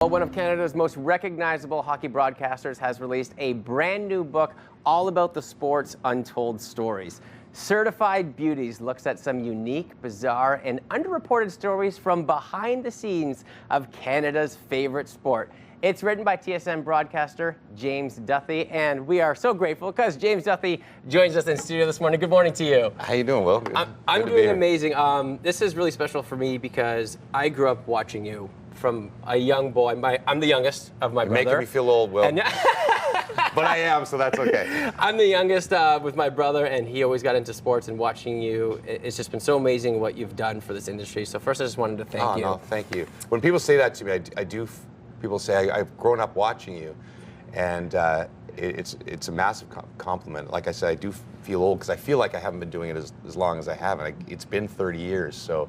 Well, one of Canada's most recognizable hockey broadcasters has released a brand new book all about the sport's untold stories. Certified Beauties looks at some unique, bizarre, and underreported stories from behind the scenes of Canada's favorite sport. It's written by TSN Broadcaster James Duthie, and we are so grateful because James Duthie joins us in studio this morning. Good morning to you. How you doing, Will? I'm doing amazing. This is really special for me because I grew up watching you from a young boy. I'm the youngest of my brother. Making me feel old, Will. But I am, so that's okay. I'm the youngest with my brother, and he always got into sports, and watching you, it's just been so amazing what you've done for this industry. So first, I just wanted to thank you. No, thank you. When people say that to me, people say I've grown up watching you, and it's a massive compliment. Like I said, I do feel old because I feel like I haven't been doing it as long as I have, and it's been 30 years. So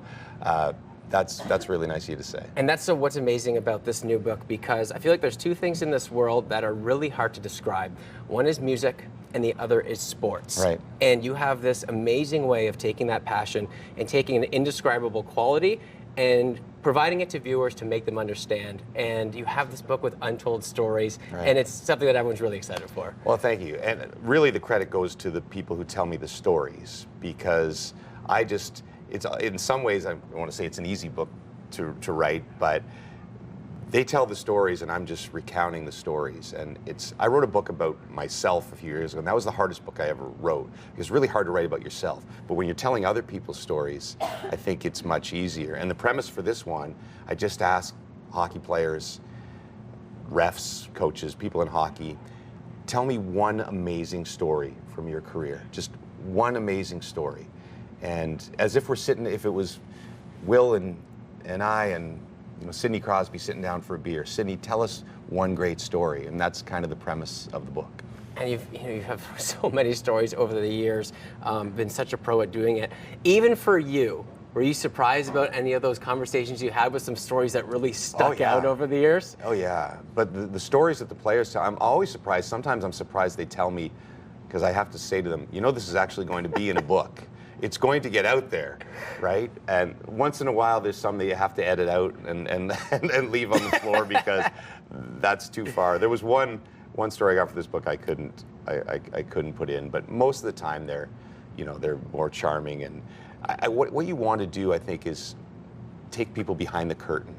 that's really nice of you to say. And that's what's amazing about this new book, because I feel like there's two things in this world that are really hard to describe. One is music, and the other is sports. Right. And you have this amazing way of taking that passion and taking an indescribable quality and providing it to viewers to make them understand. And you have this book with untold stories, right. And it's something that everyone's really excited for. Well, thank you. And really the credit goes to the people who tell me the stories, because it's in some ways, I want to say it's an easy book to write, but they tell the stories and I'm just recounting the stories. And I wrote a book about myself a few years ago, and that was the hardest book I ever wrote. It's really hard to write about yourself. But when you're telling other people's stories, I think it's much easier. And the premise for this one, I just asked hockey players, refs, coaches, people in hockey, tell me one amazing story from your career. Just one amazing story. And as if if it was Will and I and Sidney Crosby sitting down for a beer. Sidney, tell us one great story, and that's kind of the premise of the book. And you have so many stories over the years, been such a pro at doing it. Even for you, were you surprised about any of those conversations you had with some stories that really stuck out over the years? Oh yeah, but the stories that the players tell, I'm always surprised. Sometimes I'm surprised they tell me, because I have to say to them, this is actually going to be in a book. It's going to get out there, right? And once in a while, there's some that you have to edit out and leave on the floor because that's too far. There was one story I got for this book I couldn't put in, but most of the time they're more charming. And what you want to do, I think, is take people behind the curtain.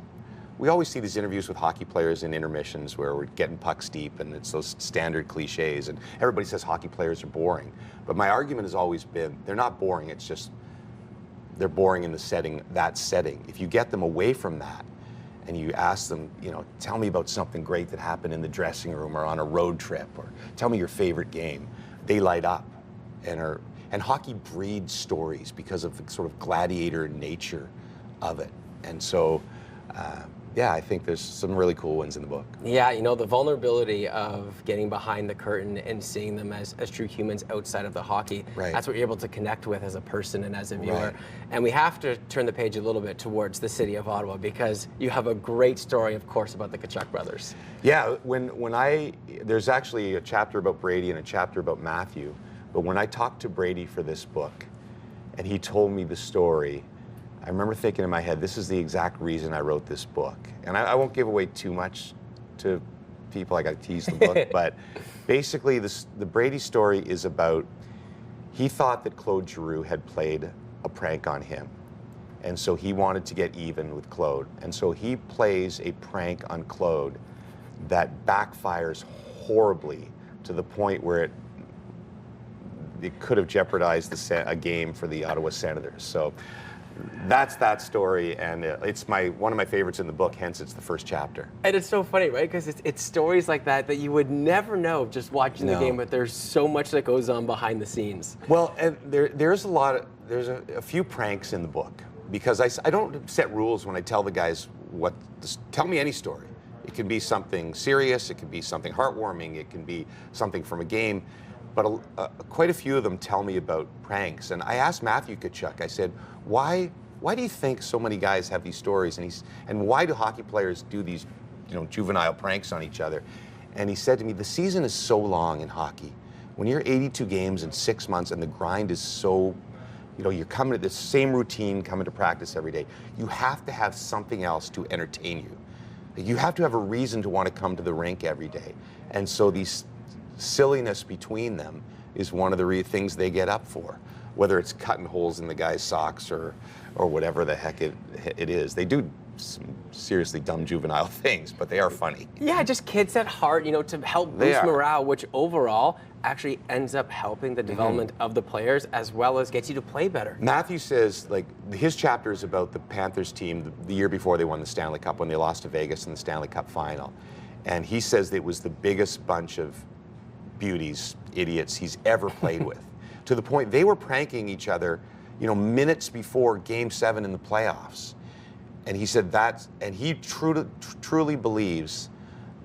We always see these interviews with hockey players in intermissions where we're getting pucks deep and it's those standard cliches, and everybody says hockey players are boring. But my argument has always been, they're not boring, it's just they're boring in that setting. If you get them away from that and you ask them, tell me about something great that happened in the dressing room or on a road trip, or tell me your favorite game, they light up. And hockey breeds stories because of the sort of gladiator nature of it. And so, yeah, I think there's some really cool ones in the book. Yeah, the vulnerability of getting behind the curtain and seeing them as true humans outside of the hockey. Right. That's what you're able to connect with as a person and as a viewer. Right. And we have to turn the page a little bit towards the city of Ottawa, because you have a great story, of course, about the Tkachuk brothers. Yeah, there's actually a chapter about Brady and a chapter about Matthew, but when I talked to Brady for this book and he told me the story, I remember thinking in my head, this is the exact reason I wrote this book. And I won't give away too much to people, I got to tease the book, but basically the Brady story is about, he thought that Claude Giroux had played a prank on him. And so he wanted to get even with Claude. And so he plays a prank on Claude that backfires horribly to the point where it could have jeopardized a game for the Ottawa Senators. So that's that story, and it's one of my favorites in the book, hence it's the first chapter. And it's so funny, right? Because it's stories like that you would never know just watching the game, but there's so much that goes on behind the scenes. Well, and there's a few pranks in the book, because I don't set rules when I tell the guys tell me any story. It can be something serious, it can be something heartwarming, it can be something from a game. But quite a few of them tell me about pranks. And I asked Matthew Tkachuk, I said, why do you think so many guys have these stories? And why do hockey players do these juvenile pranks on each other? And he said to me, the season is so long in hockey. When you're 82 games in 6 months and the grind is so, you're coming to the same routine, coming to practice every day, you have to have something else to entertain you. You have to have a reason to want to come to the rink every day. And so these silliness between them is one of the things they get up for, whether it's cutting holes in the guy's socks or whatever the heck it is. They do some seriously dumb juvenile things, but they are funny. Yeah, just kids at heart, you know, to help boost morale, which overall actually ends up helping the development of the players as well as gets you to play better. Matthew says, like, his chapter is about the Panthers team the year before they won the Stanley Cup, when they lost to Vegas in the Stanley Cup final. And he says it was the biggest bunch of beauties, idiots he's ever played with, to the point they were pranking each other, you know, minutes before Game 7 in the playoffs. And he said and he truly believes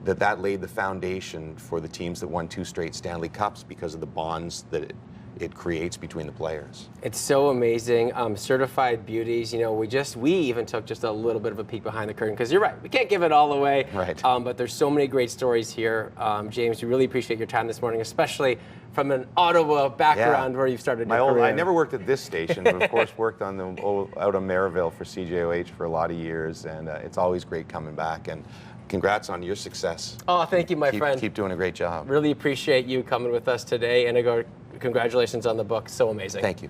that laid the foundation for the teams that won 2 straight Stanley Cups, because of the bonds that it creates between the players. It's so amazing. Certified Beauties, you know, we even took just a little bit of a peek behind the curtain, because you're right, we can't give it all away. Right. But there's so many great stories here. James, we really appreciate your time this morning, especially from an Ottawa background where you've started your career. I never worked at this station, but of course worked on out on Maryville for CJOH for a lot of years, and it's always great coming back. And congrats on your success. Oh, thank you, my friend. Keep doing a great job. Really appreciate you coming with us today, and congratulations on the book. So amazing. Thank you.